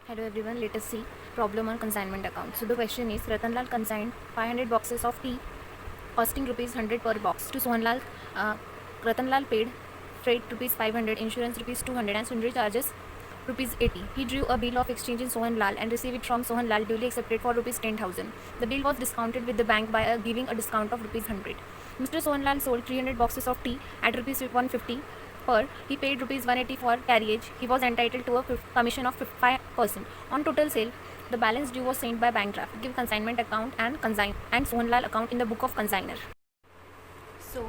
Hello everyone, let us see problem on consignment account. So the question is Ratanlal consigned 500 boxes of tea costing rupees 100 per box to Sohanlal. Ratanlal paid freight rupees 500, insurance rupees 200 and sundry charges rupees 80. He drew a bill of exchange in Sohanlal and received it from Sohanlal duly accepted for rupees 10,000. The bill was discounted with the bank by giving a discount of rupees 100. Mr. Sohanlal sold 300 boxes of tea at rupees 150 per. He paid rupees 180 for carriage. He was entitled to a commission of 5%. On total sale, the balance due was sent by bank draft. Give consignment account and Sohanlal account in the book of consigner. So,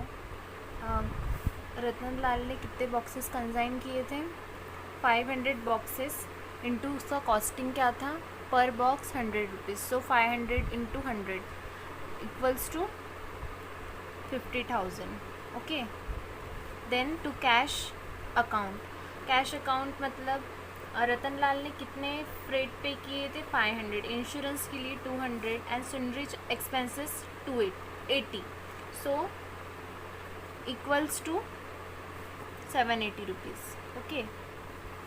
Ratanlal ने कितने boxes consign किए थे? 500 boxes into उसका costing क्या था? पर box 100 rupees. So 500 into 100 equals to 50,000. Okay. Then to cash account. Cash account मतलब रतनलाल ने कितने फ्रेट पे किए थे? 500. इंश्योरेंस के लिए 200 and sundry expenses 280. So equals to 780 rupees. Okay.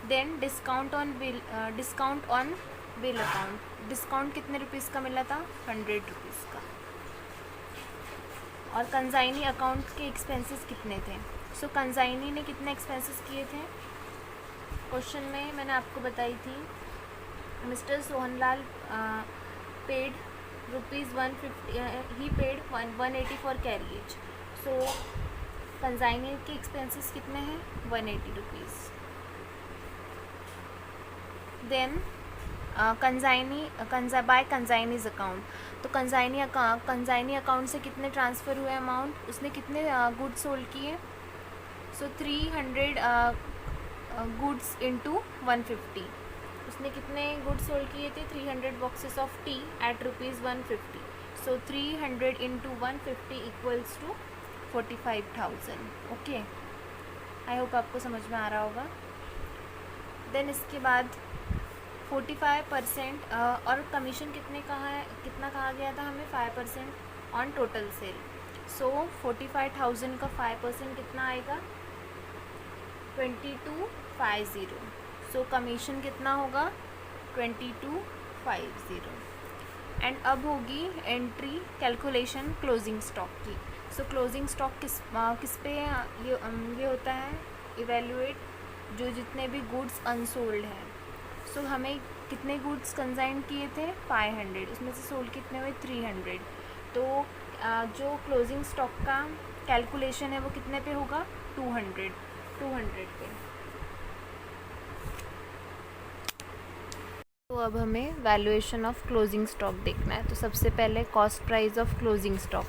Then discount on bill account. Discount कितने रुपीज़ का मिला था? 100 रुपीज़ का. और कंसाइनी अकाउंट के एक्सपेंसेस कितने थे? सो कंसाइनी ने कितने एक्सपेंसेस किए थे? क्वेश्चन में मैंने आपको बताई थी. Mister Sohanlal paid rupees 150. He paid 180 for carriage. So consignee के एक्सपेंसेस कितने हैं? 180 रुपीज़. Then by consignees account. तो कंसाइनी अकाउंट से कितने ट्रांसफ़र हुए अमाउंट? उसने कितने गुड्स सोल्ड किए? So 300 goods into 150. उसने कितने गुड्स सोल्ड किए थे? 300 boxes of tea at rupees 150. So 300 into 150 equals to 45,000. Okay. I hope आपको समझ में आ रहा होगा. देन इसके बाद 45% और कमीशन कितना कहा गया था हमें? 5% ऑन टोटल सेल. सो 45,000 का 5% कितना आएगा? 2250. सो कमीशन कितना होगा? 2250. एंड अब होगी एंट्री कैलकुलेशन क्लोजिंग स्टॉक की. सो क्लोजिंग स्टॉक किस पे ये होता है? इवेल्युएट जो जितने भी गुड्स अनसोल्ड हैं. सो हमें कितने गुड्स कंसाइन किए थे? 500. उसमें से सोल्ड कितने हुए? 300. तो जो क्लोजिंग स्टॉक का कैलकुलेशन है वो कितने पे होगा? 200 पे. तो अब हमें वैल्यूएशन ऑफ क्लोजिंग स्टॉक देखना है. तो सबसे पहले cost price of closing stock.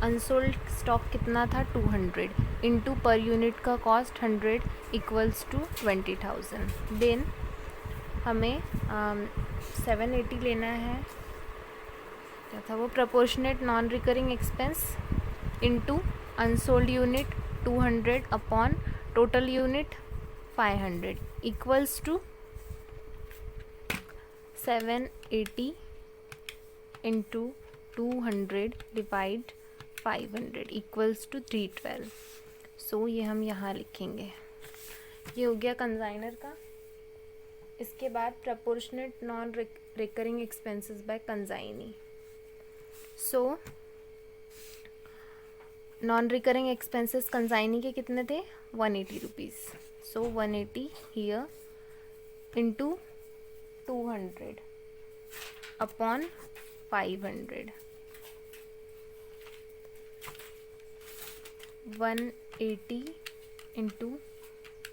Unsold stock कितना था? 200 इंटू पर यूनिट का कॉस्ट 100 इक्वल्स टू 20,000. देन हमें 780 लेना है. क्या था वो? Proportionate non recurring expense into unsold unit 200 upon total unit 500 equals to 780 into 200 divide 500 equals to 312. So ये हम यहाँ लिखेंगे. ये हो गया कंसाइनर का. इसके बाद proportionate non recurring expenses by consignee. So non recurring expenses consignee के कितने थे? 180 rupees. So 180 here into 200 upon 500. 180 into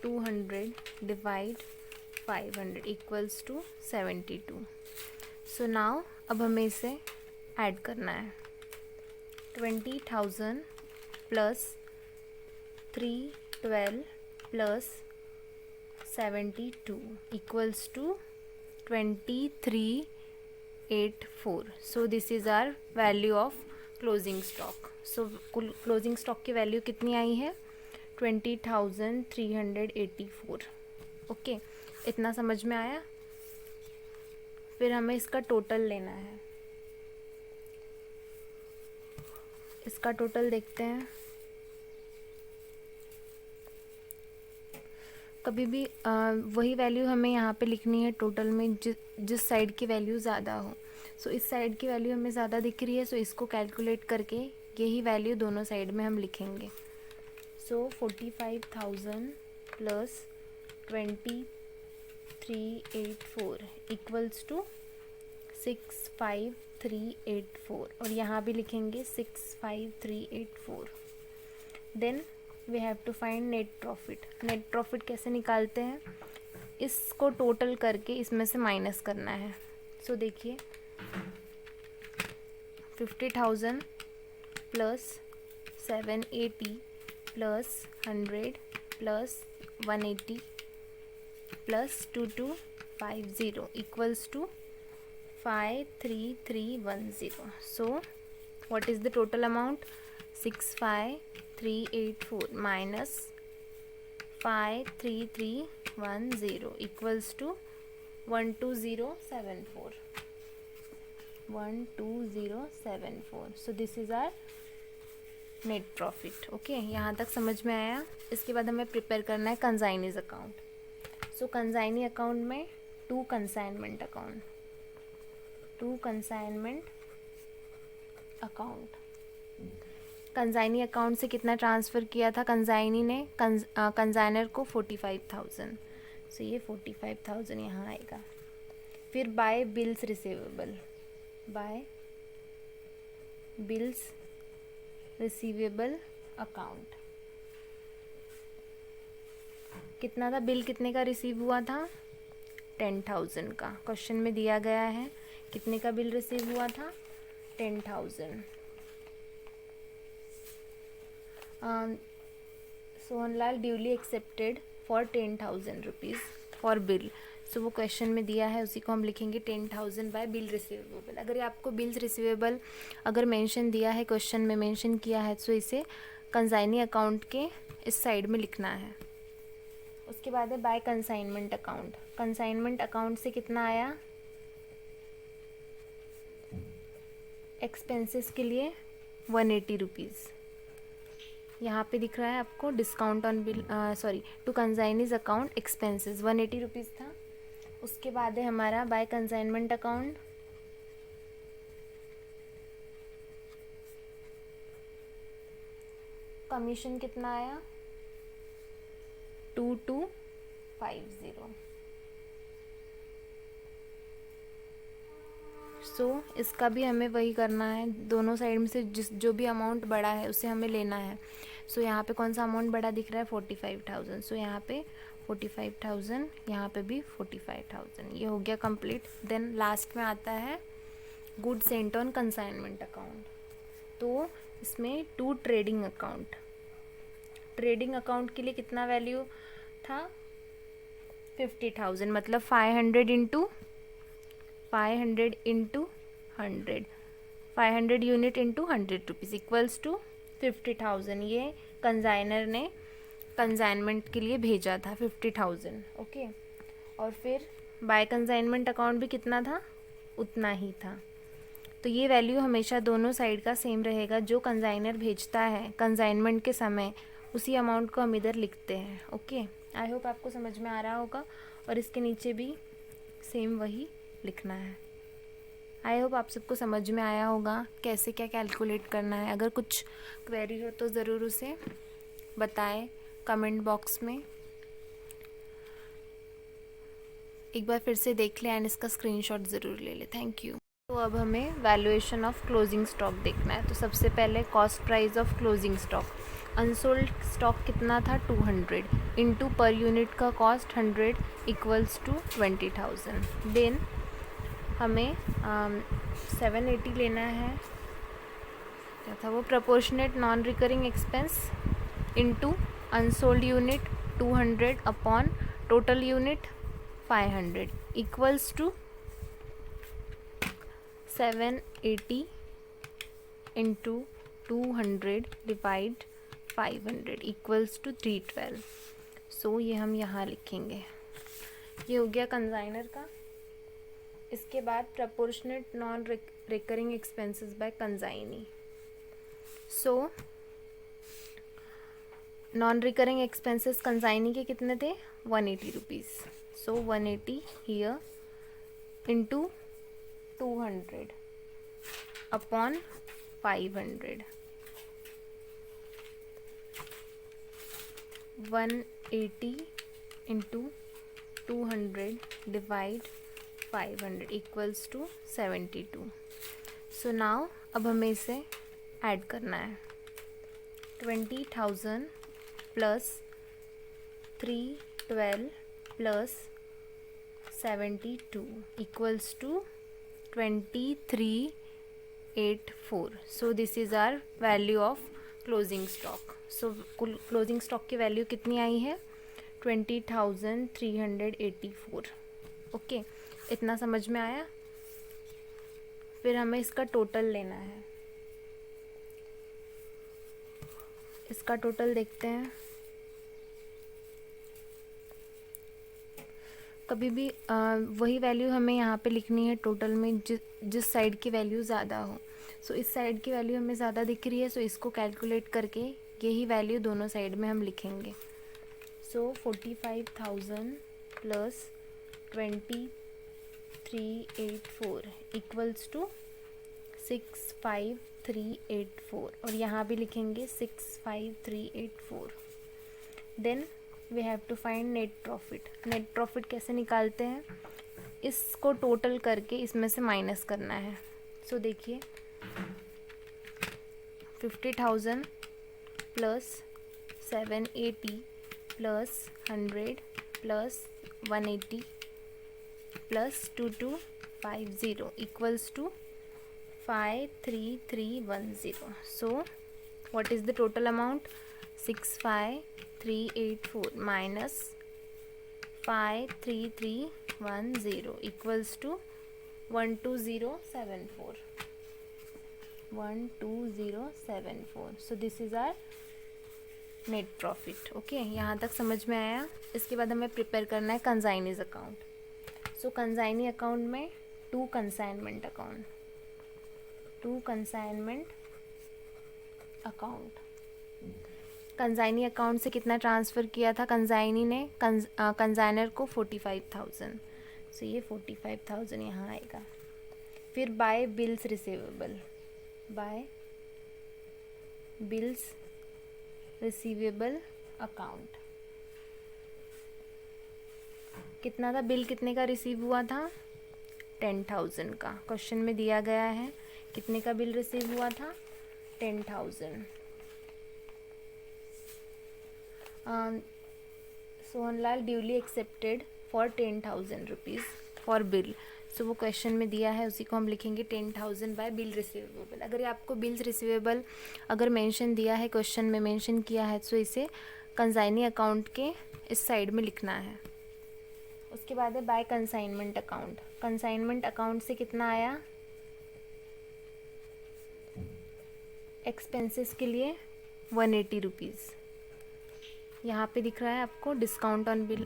200 divide 500 equals to 72. So now अब हमें इसे ऐड करना है. 20,000 plus 312 plus 72 equals to 2384. So this is our value of closing stock. So closing stock की value कितनी आई है? 20,384. ओके. इतना समझ में आया. फिर हमें इसका टोटल लेना है. इसका टोटल देखते हैं. कभी भी वही वैल्यू हमें यहाँ पे लिखनी है टोटल में जिस साइड की वैल्यू ज़्यादा हो। सो इस साइड की वैल्यू हमें ज़्यादा दिख रही है, सो इसको कैलकुलेट करके यही वैल्यू दोनों साइड में हम लिखेंगे। सो 45,000 प्लस 2384 इक्वल्स टू 65384, और यहाँ भी लिखेंगे 65384। Then we have to find net profit. Net profit कैसे निकालते हैं, इसको टोटल करके इसमें से माइनस करना है। सो देखिए 50,000 plus 780 plus 100 plus 180 plus 2250 equals to 53310। So what is the total amount? 65384 minus 53310 equals to 12074. 12074. So this is our net profit. Okay, यहाँ तक समझ में आया। इसके बाद हमें प्रिपेयर करना है consignee's account. So consignee account में to consignment account. Consignee account से कितना ट्रांसफ़र किया था कंसाइनी ने कंसाइनर को 45,000। सो ये 45,000 यहाँ आएगा। फिर बाय बिल्स रिसीवेबल अकाउंट कितना था, बिल कितने का रिसीव हुआ था, 10,000 का। क्वेश्चन में दिया गया है कितने का बिल रिसीव हुआ था, 10,000। Sohanlal duly accepted for 10,000 rupees for bill. So वो क्वेश्चन में दिया है, उसी को हम लिखेंगे 10,000 बाय बिल रिसीवेबल। अगर ये आपको बिल्स रिसीवेबल अगर मेंशन दिया है, क्वेश्चन में मेंशन किया है, तो इसे कंसाइनी अकाउंट के इस साइड में लिखना है। उसके बाद है by consignment account. Consignment account से कितना आया, एक्सपेंसेस के लिए 180 रुपीज़। यहाँ पे दिख रहा है आपको discount on bill, to consignees account expenses 180 rupees था। उसके बाद है हमारा बाय कंसाइनमेंट अकाउंट, कमीशन कितना आया, 2250। सो इसका भी हमें वही करना है, दोनों साइड में से जो भी अमाउंट बड़ा है उसे हमें लेना है। सो यहाँ पे कौन सा अमाउंट बड़ा दिख रहा है, 45,000। सो यहाँ पे 45,000, यहाँ पे भी 45,000। ये हो गया कंप्लीट। देन लास्ट में आता है good sent on consignment account. तो इसमें टू ट्रेडिंग अकाउंट के लिए कितना वैल्यू था, 50,000, मतलब 500 into 100, 500 unit into 100 rupees equals to 50,000। ये कंसाइनर ने कंसाइनमेंट के लिए भेजा था 50,000। ओके, और फिर बाय कंसाइनमेंट अकाउंट भी कितना था, उतना ही था। तो ये वैल्यू हमेशा दोनों साइड का सेम रहेगा। जो कंसाइनर भेजता है कंसाइनमेंट के समय, उसी अमाउंट को हम इधर लिखते हैं। ओके, आई होप आपको समझ में आ रहा होगा। और इसके नीचे भी सेम वही लिखना है। आई होप आप सबको समझ में आया होगा कैसे क्या कैलकुलेट करना है। अगर कुछ क्वेरी हो तो ज़रूर उसे बताएं कमेंट बॉक्स में। एक बार फिर से देख लें एंड इसका स्क्रीनशॉट ज़रूर ले लें। Thank you. तो अब हमें वैल्यूएशन ऑफ क्लोजिंग स्टॉक देखना है। तो सबसे पहले cost price of closing stock. Unsold stock कितना था, 200 इंटू पर यूनिट का कॉस्ट 100 इक्वल्स टू 20,000। देन हमें 780 लेना है, क्या था वो, proportionate non recurring expense into unsold unit 200 upon total unit 500 equals to 780 into 200 divide 500 equals to 312। So ये हम यहाँ लिखेंगे। ये हो गया कंसाइनर का। इसके बाद proportionate non recurring expenses by consignee. So non recurring expenses consignee के कितने थे, 180 rupees. So 180 here into 200 upon 500. 180 into 200 divide 500 equals to 72. So now अब हमें इसे ऐड करना है. 20,000 plus 312 plus 72 equals to 2384. So this is our value of closing stock. So closing stock की value कितनी आई है, 20,384. ओके, इतना समझ में आया. फिर हमें इसका टोटल लेना है. इसका टोटल देखते हैं. कभी भी वही वैल्यू हमें यहाँ पे लिखनी है टोटल में जिस साइड की वैल्यू ज़्यादा हो. सो इस साइड की वैल्यू हमें ज़्यादा दिख रही है, सो इसको कैलकुलेट करके यही वैल्यू दोनों साइड में हम लिखेंगे. सो 45,000 प्लस 2384 इक्वल्स टू 65384 और यहाँ भी लिखेंगे 65384. Then we have to find net profit. Net profit कैसे निकालते हैं, इसको टोटल करके इसमें से माइनस करना है. सो देखिए 50,000 plus 780 plus 100 plus 180 plus 2250 equals to 53310. So what is the total amount, 65384 minus 53310 equals to 12074. 12074. So this is our net profit. Okay, यहाँ तक समझ में आया. इसके बाद हमें प्रिपेयर करना है consignee's account. So consignee account में to consignment account. Consignee account से कितना ट्रांसफ़र किया था कंसाइनी ने कंसाइनर को 45,000. सो ये 45,000 यहाँ आएगा. फिर बाय बिल्स रिसीवेबल अकाउंट. कितना था बिल, कितने का रिसीव हुआ था, 10,000 का. क्वेश्चन में दिया गया है कितने का बिल रिसीव हुआ था, 10,000. Sohanlal duly accepted for 10,000 rupees for bill. So वो क्वेश्चन में दिया है, उसी को हम लिखेंगे 10,000 बाय बिल रिसीवेबल. अगर ये आपको बिल्स रिसीवेबल अगर मेंशन दिया है, क्वेश्चन में मेंशन किया है, तो इसे कंसाइनी अकाउंट के इस साइड में लिखना है. उसके बाद है by consignment account. Consignment account से कितना आया, एक्सपेंसेस के लिए 180 रुपीज़. यहाँ पे दिख रहा है आपको discount on bill,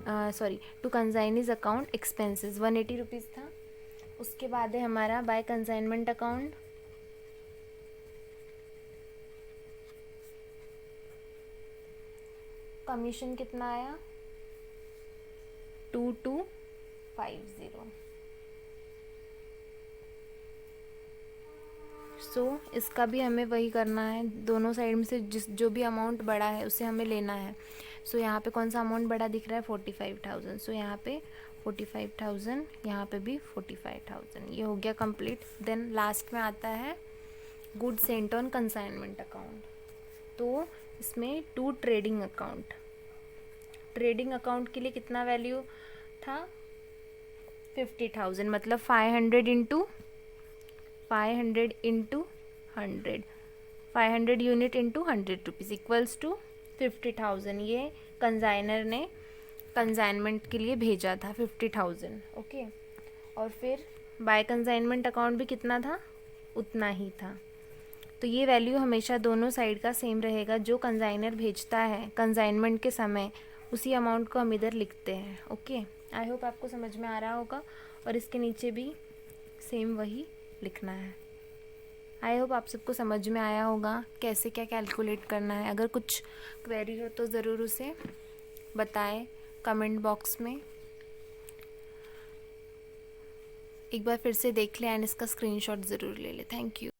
to consignees account expenses 180 rupees था. उसके बाद है हमारा बाय कंसाइनमेंट अकाउंट. कमीशन कितना आया, 2250. सो इसका भी हमें वही करना है, दोनों साइड में से जो भी अमाउंट बड़ा है उसे हमें लेना है. सो यहाँ पे कौन सा अमाउंट बड़ा दिख रहा है, 45,000. सो यहाँ पे 45,000, यहाँ पे भी 45,000. ये हो गया कंप्लीट. देन लास्ट में आता है good sent on consignment account. तो इसमें to trading account. Trading account के लिए कितना वैल्यू था, 50,000, मतलब 500 into 500 unit into 100 rupees equals to 50,000. ये कंसाइनर ने कंसाइनमेंट के लिए भेजा था 50,000. ओके, और फिर बाय कंसाइनमेंट अकाउंट भी कितना था, उतना ही था. तो ये वैल्यू हमेशा दोनों साइड का सेम रहेगा. जो कंसाइनर भेजता है कंसाइनमेंट के समय, उसी अमाउंट को हम इधर लिखते हैं. ओके, आई होप आपको समझ में आ रहा होगा. और इसके नीचे भी सेम वही लिखना है. आई होप आप सबको समझ में आया होगा कैसे क्या कैलकुलेट करना है। अगर कुछ क्वेरी हो तो ज़रूर उसे बताएं कमेंट बॉक्स में। एक बार फिर से देख लें एंड इसका स्क्रीनशॉट ज़रूर ले लें। Thank you.